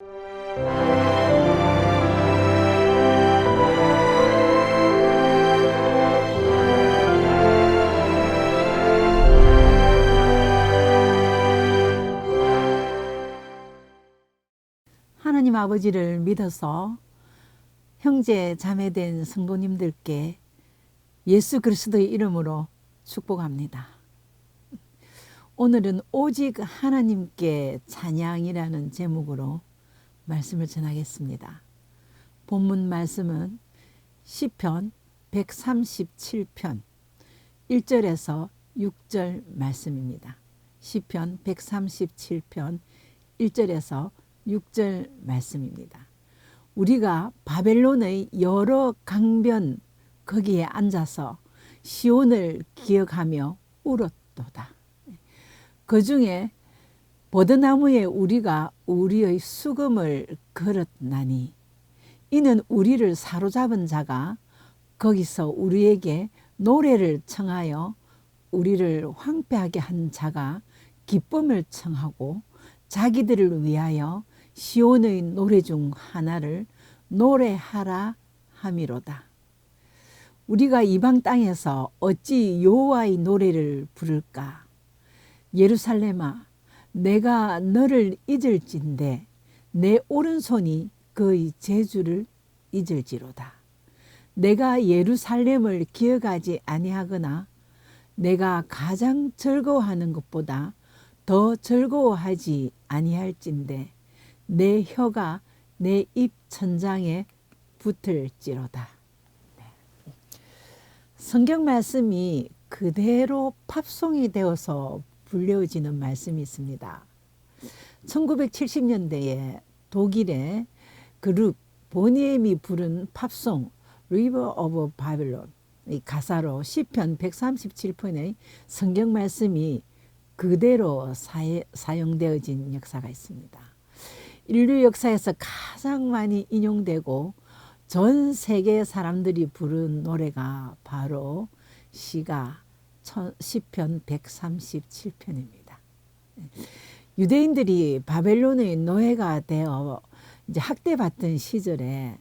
하나님 아버지를 믿어서 형제 자매된 성도님들께 예수 그리스도의 이름으로 축복합니다. 오늘은 오직 하나님께 찬양이라는 제목으로 말씀을 전하겠습니다. 본문 말씀은 시편 137편 1절에서 6절 말씀입니다. 시편 137편 1절에서 6절 말씀입니다. 우리가 바벨론의 여러 강변 거기에 앉아서 시온을 기억하며 울었도다. 그 중에 버드나무에 우리가 우리의 수금을 걸었나니 이는 우리를 사로잡은 자가 거기서 우리에게 노래를 청하여 우리를 황폐하게 한 자가 기쁨을 청하고 자기들을 위하여 시온의 노래 중 하나를 노래하라 함이로다. 우리가 이방 땅에서 어찌 여호와의 노래를 부를까? 예루살렘아, 내가 너를 잊을진대 내 오른손이 그의 재주를 잊을지로다. 내가 예루살렘을 기억하지 아니하거나 내가 가장 즐거워하는 것보다 더 즐거워하지 아니할진대 내 혀가 내 입 천장에 붙을지로다. 성경 말씀이 그대로 팝송이 되어서 불려지는 말씀이 있습니다. 1970년대에 독일의 그룹 보니엠이 부른 팝송 River of Babylon 이 가사로 시편 137편의 성경 말씀이 그대로 사용되어진 역사가 있습니다. 인류 역사에서 가장 많이 인용되고 전 세계 사람들이 부른 노래가 바로 시편 137편입니다. 유대인들이 바벨론의 노예가 되어 이제 학대받던 시절에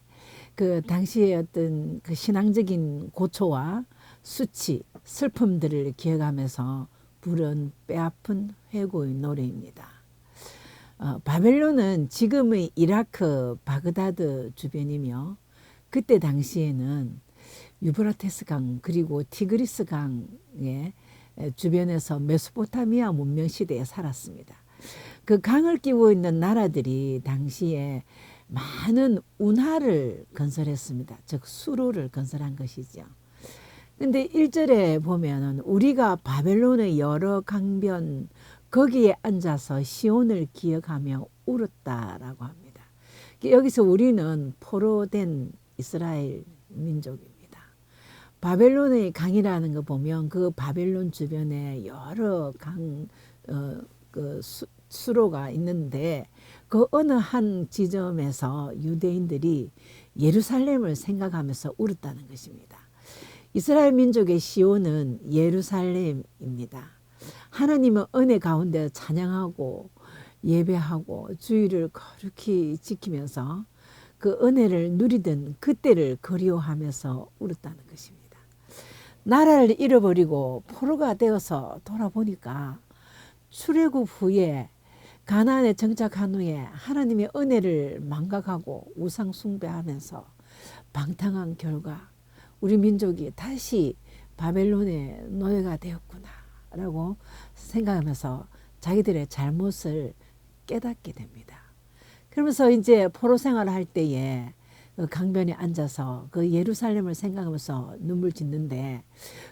그 당시의 어떤 그 신앙적인 고초와 수치, 슬픔들을 기억하면서 부른 뼈아픈 회고의 노래입니다. 바벨론은 지금의 이라크 바그다드 주변이며 그때 당시에는 유브라테스 강 그리고 티그리스 강의 주변에서 메소포타미아 문명 시대에 살았습니다. 그 강을 끼고 있는 나라들이 당시에 많은 운하를 건설했습니다. 즉 수로를 건설한 것이죠. 근데 1절에 보면은 우리가 바벨론의 여러 강변 거기에 앉아서 시온을 기억하며 울었다라고 합니다. 여기서 우리는 포로된 이스라엘 민족입니다. 바벨론의 강이라는 거 보면 그 바벨론 주변에 여러 수로가 있는데 그 어느 한 지점에서 유대인들이 예루살렘을 생각하면서 울었다는 것입니다. 이스라엘 민족의 시온은 예루살렘입니다. 하나님은 은혜 가운데 찬양하고 예배하고 주의를 거룩히 지키면서 그 은혜를 누리던 그때를 그리워하면서 울었다는 것입니다. 나라를 잃어버리고 포로가 되어서 돌아보니까 출애굽 후에 가나안에 정착한 후에 하나님의 은혜를 망각하고 우상 숭배하면서 방탕한 결과 우리 민족이 다시 바벨론의 노예가 되었구나 라고 생각하면서 자기들의 잘못을 깨닫게 됩니다. 그러면서 이제 포로 생활을 할 때에 그 강변에 앉아서 그 예루살렘을 생각하면서 눈물 짓는데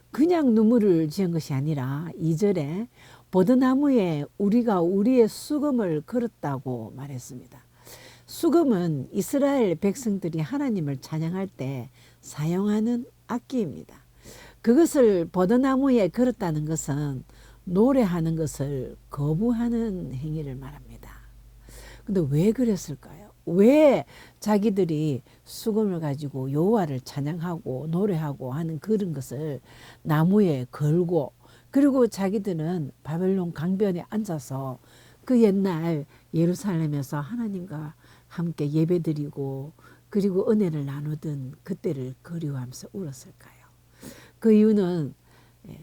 그냥 눈물을 지은 것이 아니라 2절에 버드나무에 우리가 우리의 수금을 걸었다고 말했습니다. 수금은 이스라엘 백성들이 하나님을 찬양할 때 사용하는 악기입니다. 그것을 버드나무에 걸었다는 것은 노래하는 것을 거부하는 행위를 말합니다. 근데 왜 그랬을까요? 왜 자기들이 수금을 가지고 여호와를 찬양하고 노래하고 하는 그런 것을 나무에 걸고 그리고 자기들은 바벨론 강변에 앉아서 그 옛날 예루살렘에서 하나님과 함께 예배드리고 그리고 은혜를 나누던 그때를 그리워하면서 울었을까요? 그 이유는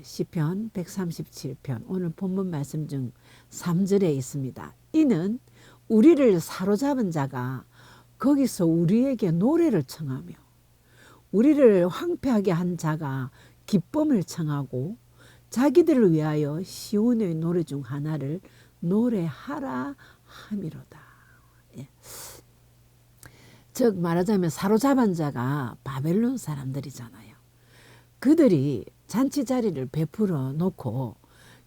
시편 137편 오늘 본문 말씀 중 3절에 있습니다. 이는 우리를 사로잡은 자가 거기서 우리에게 노래를 청하며 우리를 황폐하게 한 자가 기쁨을 청하고 자기들을 위하여 시온의 노래 중 하나를 노래하라 함이로다. 예. 즉 말하자면 사로잡은 자가 바벨론 사람들이잖아요. 그들이 잔치 자리를 베풀어 놓고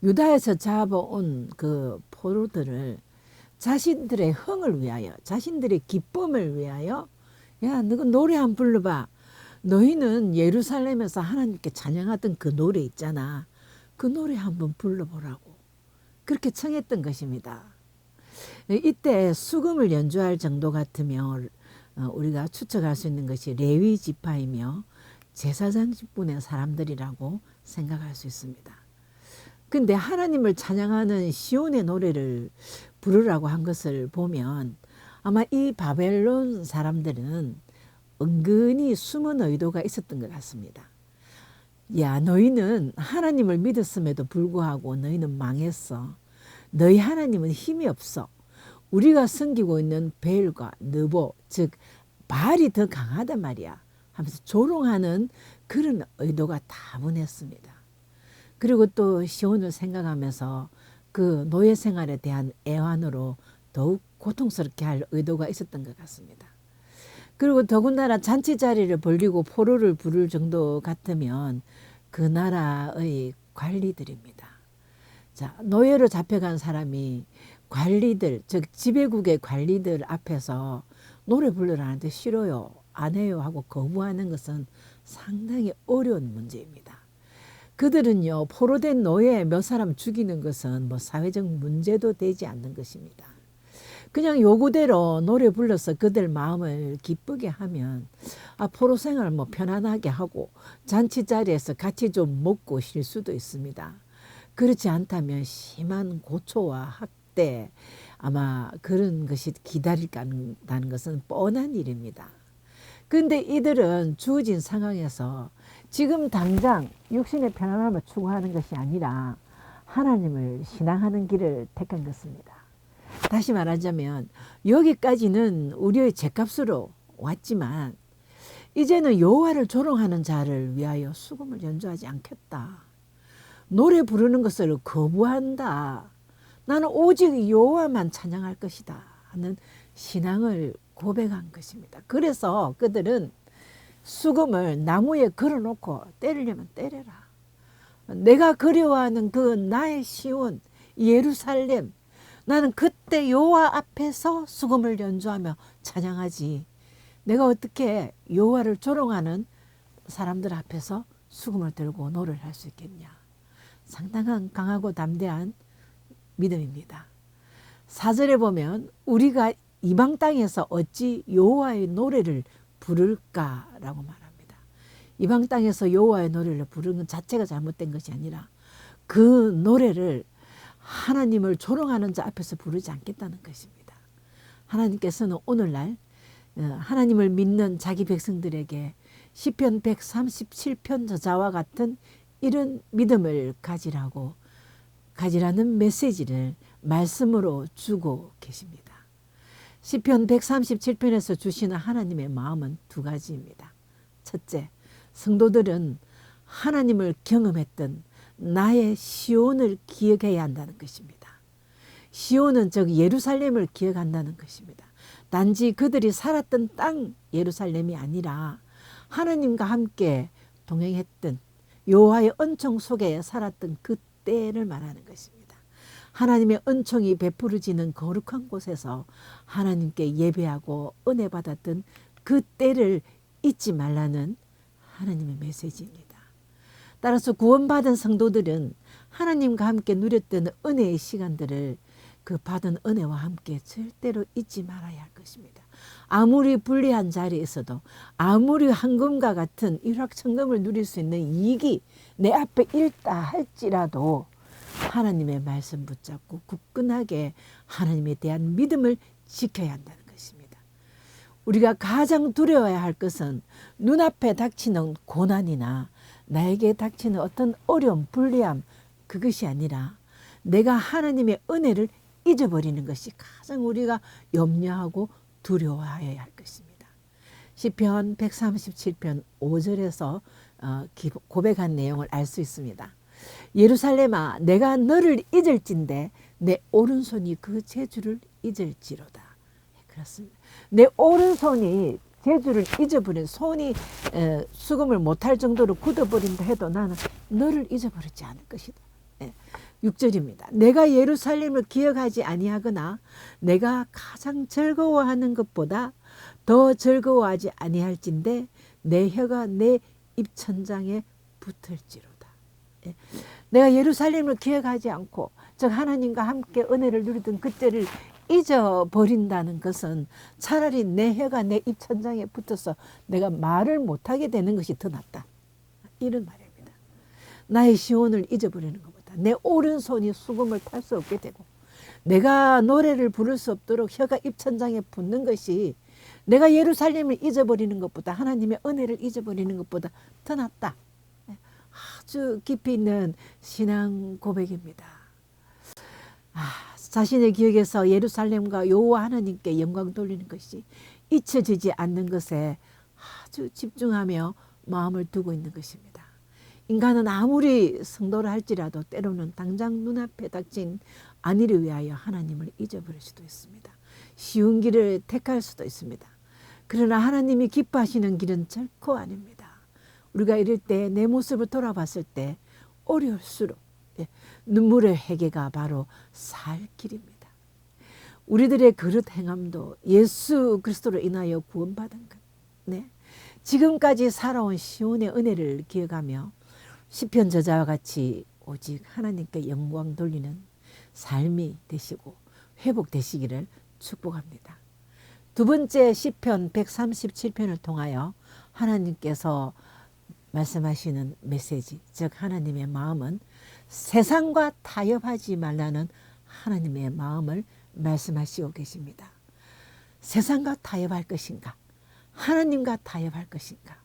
유다에서 잡아온 그 포로들을 자신들의 흥을 위하여 자신들의 기쁨을 위하여 야 너가 노래 한번 불러봐. 너희는 예루살렘에서 하나님께 찬양하던 그 노래 있잖아. 그 노래 한번 불러보라고 그렇게 청했던 것입니다. 이때 수금을 연주할 정도 같으면 우리가 추측할 수 있는 것이 레위 지파이며 제사장 직분의 사람들이라고 생각할 수 있습니다. 근데 하나님을 찬양하는 시온의 노래를 부르라고 한 것을 보면 아마 이 바벨론 사람들은 은근히 숨은 의도가 있었던 것 같습니다. 야 너희는 하나님을 믿었음에도 불구하고 너희는 망했어. 너희 하나님은 힘이 없어. 우리가 섬기고 있는 벨과 느보 즉 바알이 더 강하단 말이야 하면서 조롱하는 그런 의도가 다분했습니다. 그리고 또 시온을 생각하면서 그 노예 생활에 대한 애환으로 더욱 고통스럽게 할 의도가 있었던 것 같습니다. 그리고 더군다나 잔치 자리를 벌리고 포로를 부를 정도 같으면 그 나라의 관리들입니다. 자, 노예로 잡혀간 사람이 관리들, 즉 지배국의 관리들 앞에서 노래 부르라는데 싫어요, 안 해요 하고 거부하는 것은 상당히 어려운 문제입니다. 그들은요 포로된 노예 몇 사람 죽이는 것은 뭐 사회적 문제도 되지 않는 것입니다. 그냥 요구대로 노래 불러서 그들 마음을 기쁘게 하면 포로 생활 뭐 편안하게 하고 잔치 자리에서 같이 좀 먹고 쉴 수도 있습니다. 그렇지 않다면 심한 고초와 학대 아마 그런 것이 기다릴다는 것은 뻔한 일입니다. 그런데 이들은 주어진 상황에서 지금 당장 육신의 편안함을 추구하는 것이 아니라 하나님을 신앙하는 길을 택한 것입니다. 다시 말하자면 여기까지는 우리의 죗값으로 왔지만 이제는 여호와를 조롱하는 자를 위하여 수금을 연주하지 않겠다. 노래 부르는 것을 거부한다. 나는 오직 여호와만 찬양할 것이다 하는 신앙을 고백한 것입니다. 그래서 그들은 수금을 나무에 걸어놓고 때리려면 때려라. 내가 그리워하는 그 나의 시온 예루살렘 나는 그때 여호와 앞에서 수금을 연주하며 찬양하지. 내가 어떻게 여호와를 조롱하는 사람들 앞에서 수금을 들고 노래를 할 수 있겠냐. 상당한 강하고 담대한 믿음입니다. 4절에 보면 우리가 이방 땅에서 어찌 여호와의 노래를 부를까라고 말합니다. 이방 땅에서 여호와의 노래를 부르는 것 자체가 잘못된 것이 아니라 그 노래를 하나님을 조롱하는 자 앞에서 부르지 않겠다는 것입니다. 하나님께서는 오늘날 하나님을 믿는 자기 백성들에게 시편 137편 저자와 같은 이런 믿음을 가지라는 메시지를 말씀으로 주고 계십니다. 시편 137편에서 주시는 하나님의 마음은 두 가지입니다. 첫째, 성도들은 하나님을 경험했던 나의 시온을 기억해야 한다는 것입니다. 시온은 즉 예루살렘을 기억한다는 것입니다. 단지 그들이 살았던 땅 예루살렘이 아니라 하나님과 함께 동행했던 여호와의 은총 속에 살았던 그 때를 말하는 것입니다. 하나님의 은총이 베풀어지는 거룩한 곳에서 하나님께 예배하고 은혜 받았던 그 때를 잊지 말라는 하나님의 메시지입니다. 따라서 구원받은 성도들은 하나님과 함께 누렸던 은혜의 시간들을 그 받은 은혜와 함께 절대로 잊지 말아야 할 것입니다. 아무리 불리한 자리에 있어도 아무리 황금과 같은 일확천금을 누릴 수 있는 이익이 내 앞에 있다 할지라도 하나님의 말씀 붙잡고 굳건하게 하나님에 대한 믿음을 지켜야 한다는 것입니다. 우리가 가장 두려워야 할 것은 눈앞에 닥치는 고난이나 나에게 닥치는 어떤 어려움, 불리함, 그것이 아니라 내가 하나님의 은혜를 잊어버리는 것이 가장 우리가 염려하고 두려워해야 할 것입니다. 시편 137편 5절에서 고백한 내용을 알 수 있습니다. 예루살렘아, 내가 너를 잊을진대 내 오른손이 그 재주를 잊을지로다. 그렇습니다. 내 오른손이 재주를 잊어버린, 손이 수금을 못할 정도로 굳어버린다 해도 나는 너를 잊어버리지 않을 것이다. 6절입니다. 내가 예루살렘을 기억하지 아니하거나 내가 가장 즐거워하는 것보다 더 즐거워하지 아니할진대 내 혀가 내 입천장에 붙을지로다. 내가 예루살렘을 기억하지 않고 즉 하나님과 함께 은혜를 누리던 그때를 잊어버린다는 것은 차라리 내 혀가 내 입천장에 붙어서 내가 말을 못하게 되는 것이 더 낫다. 이런 말입니다. 나의 시온을 잊어버리는 것보다 내 오른손이 수금을 탈 수 없게 되고 내가 노래를 부를 수 없도록 혀가 입천장에 붙는 것이 내가 예루살렘을 잊어버리는 것보다 하나님의 은혜를 잊어버리는 것보다 더 낫다. 아주 깊이 있는 신앙 고백입니다. 자신의 기억에서 예루살렘과 여호와 하나님께 영광 돌리는 것이 잊혀지지 않는 것에 아주 집중하며 마음을 두고 있는 것입니다. 인간은 아무리 성도를 할지라도 때로는 당장 눈앞에 닥친 안위를 위하여 하나님을 잊어버릴 수도 있습니다. 쉬운 길을 택할 수도 있습니다. 그러나 하나님이 기뻐하시는 길은 결코 아닙니다. 우리가 이럴 때 내 모습을 돌아봤을 때 어려울수록 눈물의 회개가 바로 살 길입니다. 우리들의 그릇 행함도 예수 그리스도로 인하여 구원받은 것. 네. 지금까지 살아온 시온의 은혜를 기억하며 시편 저자와 같이 오직 하나님께 영광 돌리는 삶이 되시고 회복되시기를 축복합니다. 두 번째 시편 137편을 통하여 하나님께서 말씀하시는 메시지, 즉 하나님의 마음은 세상과 타협하지 말라는 하나님의 마음을 말씀하시고 계십니다. 세상과 타협할 것인가? 하나님과 타협할 것인가?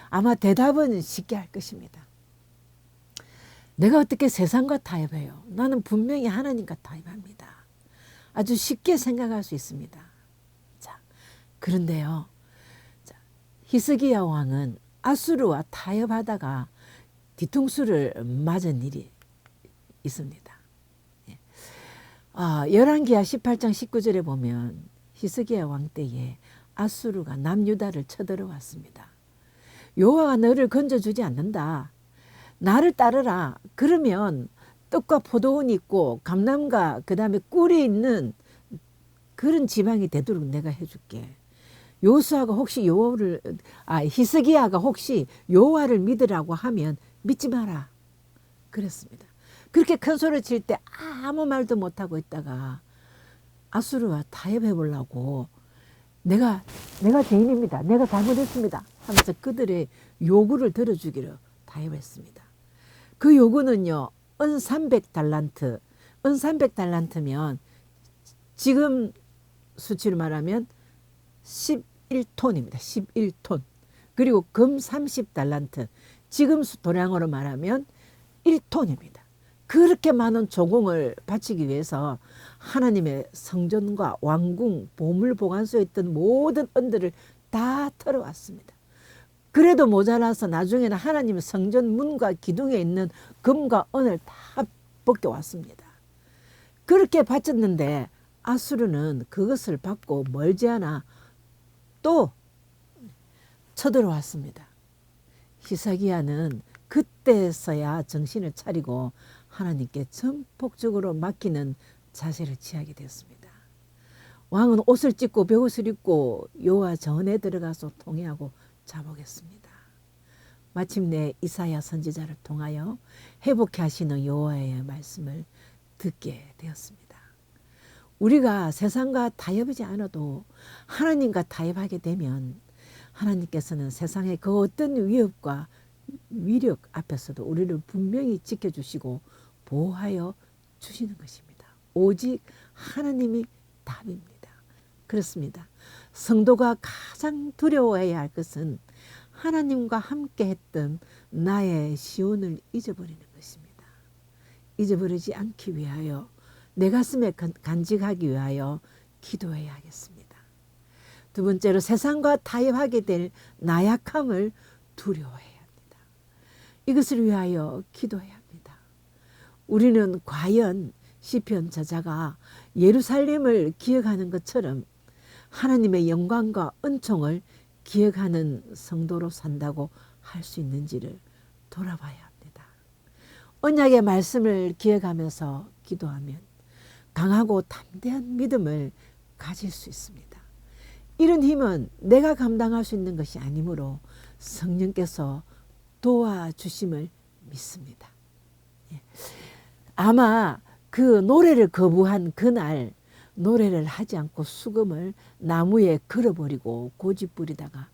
아마 대답은 쉽게 할 것입니다. 내가 어떻게 세상과 타협해요? 나는 분명히 하나님과 타협합니다. 아주 쉽게 생각할 수 있습니다. 자, 그런데요. 히스기야 왕은 아수르와 타협하다가 뒤통수를 맞은 일이 있습니다. 열왕기하 18장 19절에 보면 히스기야 왕 때에 아수르가 남유다를 쳐들어왔습니다. 여호와가 너를 건져주지 않는다. 나를 따르라. 그러면 떡과 포도원이 있고 감람과 그 다음에 꿀이 있는 그런 지방이 되도록 내가 해줄게. 요수아가 혹시 히스기야가 혹시 여호와를 믿으라고 하면 믿지 마라. 그랬습니다. 그렇게 큰 소리를 칠 때 아무 말도 못하고 있다가 아수르와 타협해 보려고 내가 죄인입니다. 내가 잘못했습니다. 하면서 그들의 요구를 들어주기로 타협했습니다. 그 요구는요. 은 300달란트. 은 300달란트면 지금 수치로 말하면 11톤입니다. 11톤. 그리고 금 30달란트. 지금 도량으로 말하면 1톤입니다. 그렇게 많은 조공을 바치기 위해서 하나님의 성전과 왕궁, 보물 보관소에 있던 모든 은들을 다 털어왔습니다. 그래도 모자라서 나중에는 하나님의 성전 문과 기둥에 있는 금과 은을 다 벗겨왔습니다. 그렇게 바쳤는데 아수르는 그것을 받고 멀지 않아 또 쳐들어왔습니다. 히스기야는 그때서야 정신을 차리고 하나님께 전폭적으로 맡기는 자세를 취하게 되었습니다. 왕은 옷을 찢고 벼옷을 입고 여호와 전에 들어가서 통회하고 자복했습니다. 마침내 이사야 선지자를 통하여 회복케 하시는 여호와의 말씀을 듣게 되었습니다. 우리가 세상과 타협하지 않아도 하나님과 타협하게 되면 하나님께서는 세상의 그 어떤 위협과 위력 앞에서도 우리를 분명히 지켜주시고 보호하여 주시는 것입니다. 오직 하나님이 답입니다. 그렇습니다. 성도가 가장 두려워해야 할 것은 하나님과 함께 했던 나의 시온을 잊어버리는 것입니다. 잊어버리지 않기 위하여 내 가슴에 간직하기 위하여 기도해야 하겠습니다. 두 번째로 세상과 타협하게 될 나약함을 두려워해야 합니다. 이것을 위하여 기도해야 합니다. 우리는 과연 시편 저자가 예루살렘을 기억하는 것처럼 하나님의 영광과 은총을 기억하는 성도로 산다고 할 수 있는지를 돌아봐야 합니다. 언약의 말씀을 기억하면서 기도하면 강하고 담대한 믿음을 가질 수 있습니다. 이런 힘은 내가 감당할 수 있는 것이 아니므로 성령께서 도와주심을 믿습니다. 아마 그 노래를 거부한 그날 노래를 하지 않고 수금을 나무에 걸어버리고 고집부리다가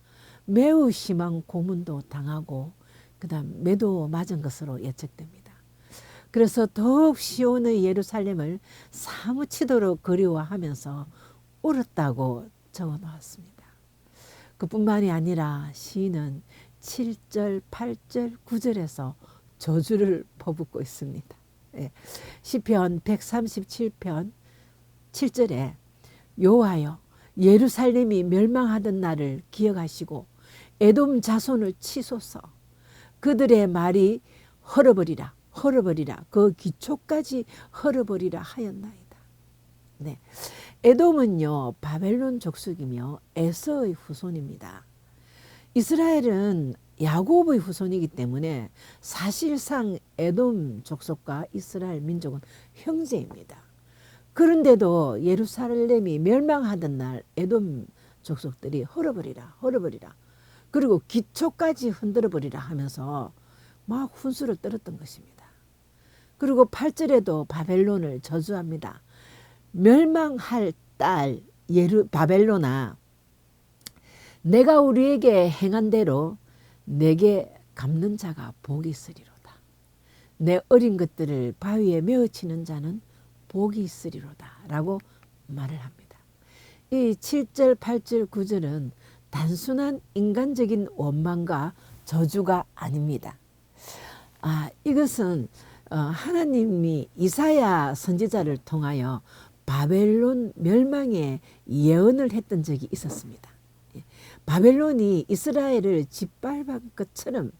매우 심한 고문도 당하고 그다음 매도 맞은 것으로 예측됩니다. 그래서 더욱 시온의 예루살렘을 사무치도록 그리워하면서 울었다고 적어놓았습니다. 그뿐만이 아니라 시인은 7절, 8절, 9절에서 저주를 퍼붓고 있습니다. 시편 137편 7절에 여호와여 예루살렘이 멸망하던 날을 기억하시고 에돔 자손을 치소서. 그들의 말이 헐어버리라 헐어버리라 그 기초까지 헐어버리라 하였나이다. 네, 에돔은요 바벨론 족속이며 에서의 후손입니다. 이스라엘은 야곱의 후손이기 때문에 사실상 에돔 족속과 이스라엘 민족은 형제입니다. 그런데도 예루살렘이 멸망하던 날 에돔 족속들이 헐어버리라 헐어버리라 그리고 기초까지 흔들어버리라 하면서 막 훈수를 떨었던 것입니다. 그리고 8절에도 바벨론을 저주합니다. 멸망할 딸 바벨론아 내가 우리에게 행한 대로 내게 갚는 자가 복이 있으리로다. 내 어린 것들을 바위에 메어치는 자는 복이 있으리로다 라고 말을 합니다. 이 7절, 8절, 9절은 단순한 인간적인 원망과 저주가 아닙니다. 이것은 하나님이 이사야 선지자를 통하여 바벨론 멸망의 예언을 했던 적이 있었습니다. 바벨론이 이스라엘을 짓밟은 것처럼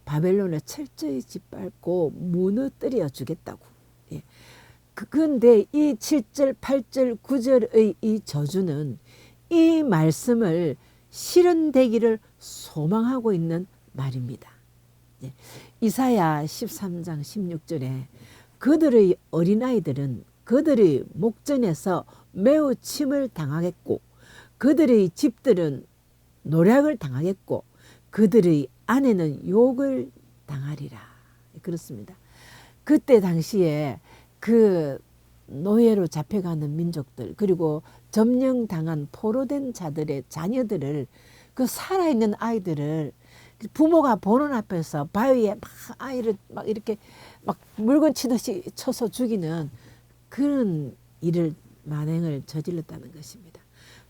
바벨론을 철저히 짓밟고 무너뜨려 주겠다고. 그런데 이 7절, 8절, 9절의 이 저주는 이 말씀을 실현되기를 소망하고 있는 말입니다. 이사야 13장 16절에 그들의 어린아이들은 그들의 목전에서 매우 침을 당하겠고 그들의 집들은 노략을 당하겠고 그들의 아내는 욕을 당하리라. 그렇습니다. 그때 당시에 그 노예로 잡혀가는 민족들 그리고 점령당한 포로된 자들의 자녀들을 그 살아있는 아이들을 부모가 보는 앞에서 바위에 막 아이를 막 이렇게 막 물건 치듯이 쳐서 죽이는 그런 일을 만행을 저질렀다는 것입니다.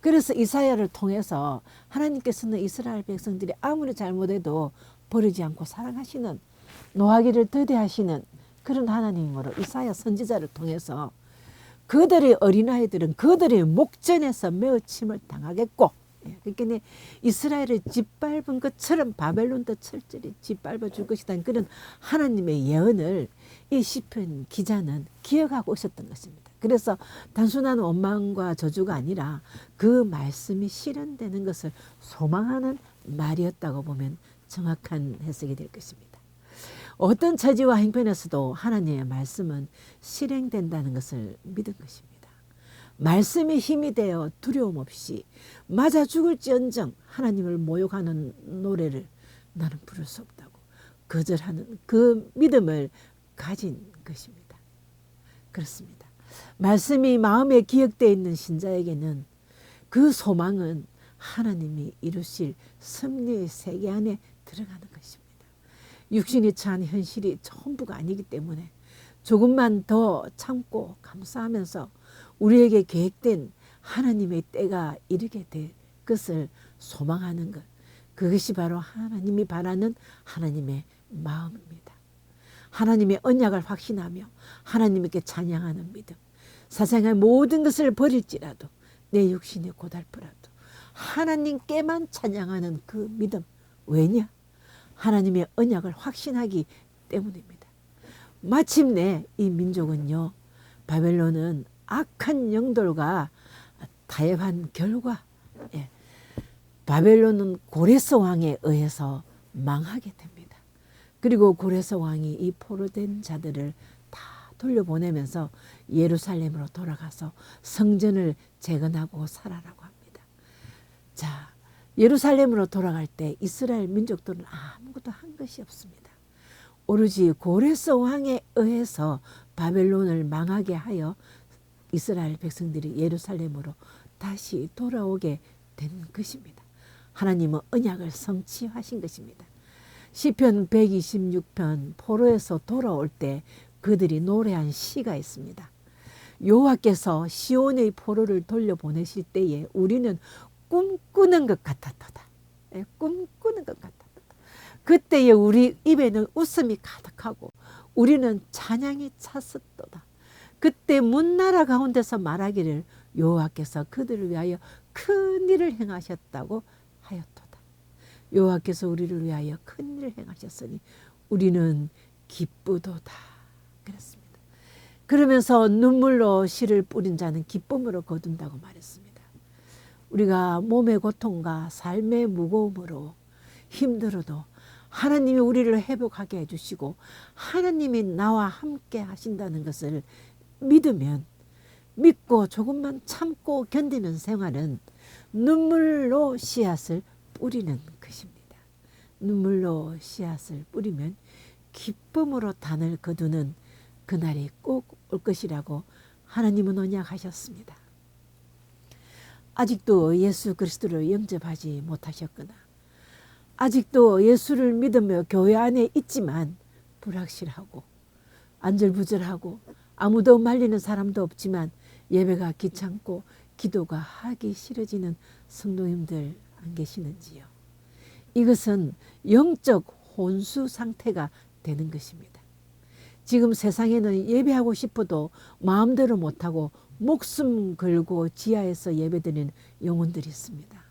그래서 이사야를 통해서 하나님께서는 이스라엘 백성들이 아무리 잘못해도 버리지 않고 사랑하시는 노하기를 더디하시는 그런 하나님으로 이사야 선지자를 통해서 그들의 어린아이들은 그들의 목전에서 매어 침을 당하겠고 그러니까 이스라엘을 짓밟은 것처럼 바벨론도 철저히 짓밟아 줄 것이다. 그런 하나님의 예언을 이 시편 기자는 기억하고 있었던 것입니다. 그래서 단순한 원망과 저주가 아니라 그 말씀이 실현되는 것을 소망하는 말이었다고 보면 정확한 해석이 될 것입니다. 어떤 처지와 형편에서도 하나님의 말씀은 실행된다는 것을 믿은 것입니다. 말씀이 힘이 되어 두려움 없이 맞아 죽을지언정 하나님을 모욕하는 노래를 나는 부를 수 없다고 거절하는 그 믿음을 가진 것입니다. 그렇습니다. 말씀이 마음에 기억되어 있는 신자에게는 그 소망은 하나님이 이루실 섭리의 세계 안에 들어가는 것입니다. 육신이 처한 현실이 전부가 아니기 때문에 조금만 더 참고 감사하면서 우리에게 계획된 하나님의 때가 이르게 될 것을 소망하는 것, 그것이 바로 하나님이 바라는 하나님의 마음입니다. 하나님의 언약을 확신하며 하나님께 찬양하는 믿음. 세상의 모든 것을 버릴지라도 내 육신이 고달프라도 하나님께만 찬양하는 그 믿음. 왜냐? 하나님의 언약을 확신하기 때문입니다. 마침내 이 민족은요, 바벨론은 악한 영들과 타협한 결과, 바벨론은 고레스 왕에 의해서 망하게 됩니다. 그리고 고레스 왕이 이 포로된 자들을 다 돌려보내면서 예루살렘으로 돌아가서 성전을 재건하고 살아라고 합니다. 자, 예루살렘으로 돌아갈 때 이스라엘 민족들은 아무것도 한 것이 없습니다. 오로지 고레스 왕에 의해서 바벨론을 망하게 하여 이스라엘 백성들이 예루살렘으로 다시 돌아오게 된 것입니다. 하나님은 언약을 성취하신 것입니다. 시편 126편 포로에서 돌아올 때 그들이 노래한 시가 있습니다. 여호와께서 시온의 포로를 돌려보내실 때에 우리는 꿈꾸는 것 같았도다. 꿈꾸는 것 같았도다. 그때에 우리 입에는 웃음이 가득하고 우리는 찬양이 찼었도다. 그때 문나라 가운데서 말하기를 여호와께서 그들을 위하여 큰 일을 행하셨다고 하였도다. 여호와께서 우리를 위하여 큰 일을 행하셨으니 우리는 기쁘도다. 그랬습니다. 그러면서 눈물로 씨를 뿌린 자는 기쁨으로 거둔다고 말했습니다. 우리가 몸의 고통과 삶의 무거움으로 힘들어도 하나님이 우리를 회복하게 해주시고 하나님이 나와 함께 하신다는 것을 믿으면, 믿고 조금만 참고 견디는 생활은 눈물로 씨앗을 뿌리는 것입니다. 눈물로 씨앗을 뿌리면 기쁨으로 단을 거두는 그날이 꼭 올 것이라고 하나님은 언약하셨습니다. 아직도 예수 그리스도를 영접하지 못하셨거나 아직도 예수를 믿으며 교회 안에 있지만 불확실하고 안절부절하고 아무도 말리는 사람도 없지만 예배가 귀찮고 기도가 하기 싫어지는 성도님들 안 계시는지요? 이것은 영적 혼수 상태가 되는 것입니다. 지금 세상에는 예배하고 싶어도 마음대로 못하고 목숨 걸고 지하에서 예배드리는 영혼들이 있습니다.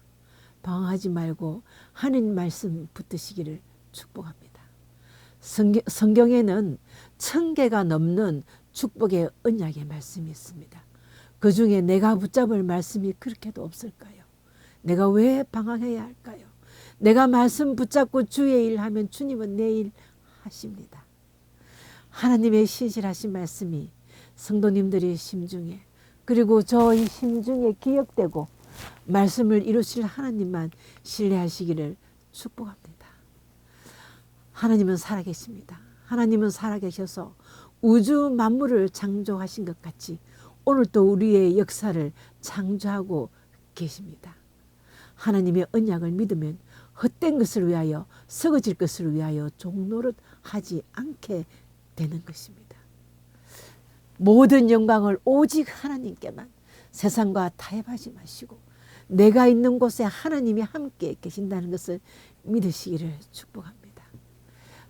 방황하지 말고 하나님 말씀 붙드시기를 축복합니다. 성경에는 1000개가 넘는 축복의 언약의 말씀이 있습니다. 그 중에 내가 붙잡을 말씀이 그렇게도 없을까요? 내가 왜 방황해야 할까요? 내가 말씀 붙잡고 주의 일 하면 주님은 내 일 하십니다. 하나님의 신실하신 말씀이 성도님들의 심중에, 그리고 저희 심중에 기억되고 말씀을 이루실 하나님만 신뢰하시기를 축복합니다. 하나님은 살아계십니다. 하나님은 살아계셔서 우주 만물을 창조하신 것 같이 오늘도 우리의 역사를 창조하고 계십니다. 하나님의 언약을 믿으면 헛된 것을 위하여, 썩어질 것을 위하여 종노릇 하지 않게 되는 것입니다. 모든 영광을 오직 하나님께만, 세상과 타협하지 마시고 내가 있는 곳에 하나님이 함께 계신다는 것을 믿으시기를 축복합니다.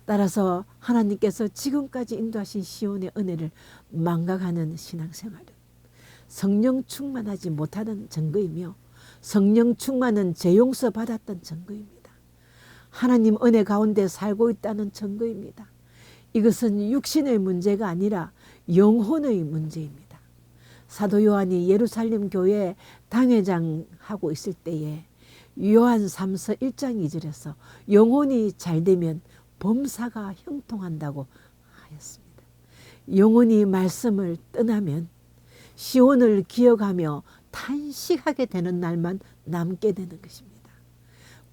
따라서 하나님께서 지금까지 인도하신 시온의 은혜를 망각하는 신앙생활은 성령 충만하지 못하는 증거이며 성령 충만은 재용서 받았던 증거입니다. 하나님 은혜 가운데 살고 있다는 증거입니다. 이것은 육신의 문제가 아니라 영혼의 문제입니다. 사도 요한이 예루살렘 교회 당회장하고 있을 때에 요한 3서 1장 2절에서 영혼이 잘되면 범사가 형통한다고 하였습니다. 영혼이 말씀을 떠나면 시온을 기억하며 탄식하게 되는 날만 남게 되는 것입니다.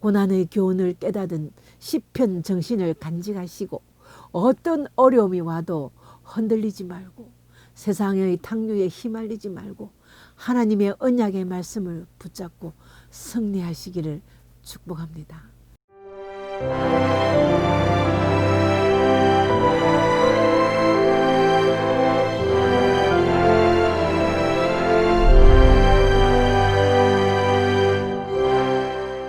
고난의 교훈을 깨닫은 시편 정신을 간직하시고 어떤 어려움이 와도 흔들리지 말고 세상의 탕류에 휘말리지 말고 하나님의 언약의 말씀을 붙잡고 승리하시기를 축복합니다.